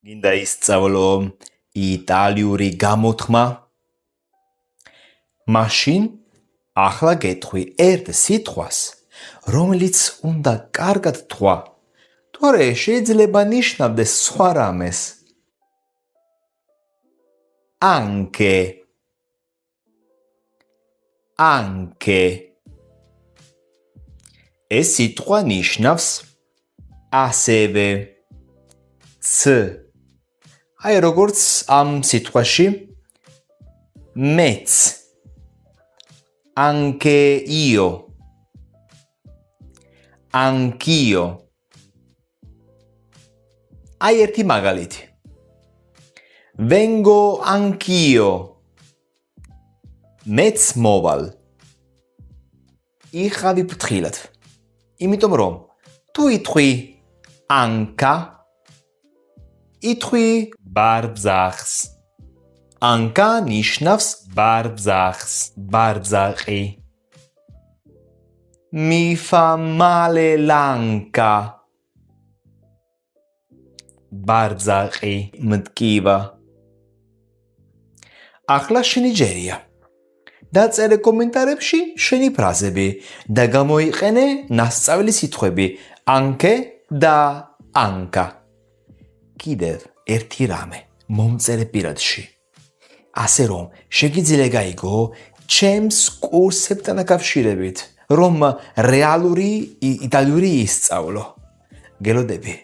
გინდა ისწავლო იტალიური გამოთქმა? მაშინ ახლა გეტყვი ერთ სიტყვას, რომელიც უნდა კარგად თქვა, თორე შეიძლება ნიშნავდეს სხვა რამეს. Anche. Anche. ეს სიტყვა ნიშნავს ასევე. აი როგორც ამ სიტყვაში მეც. Anche io. Anch'io. აი ერთი მაგალითი. Vengo anch'io. მეც მოვალ. იხავი ფრთხილად. იმიტომ რომ თუ იტყვი anca, იტყვი ბარძახს. anca ნიშნავს ბარძახს, ბარძაყი. Mi fa male l'anca. ბარძაყი, მტკივა. ახლა შენი ჯერია. დაწერე კომენტარებში შენი ფრაზები და გამოიყენე ნასწავლი სიტყვები anche და anca. კიდევ ერთი რამე მომწერე პირადში. ასე რომ შეგიძლია გაიგო ჩემს კურსებთან დაკავშირებით, რომ რეალური იტალიური ისწავლო. გელოდები.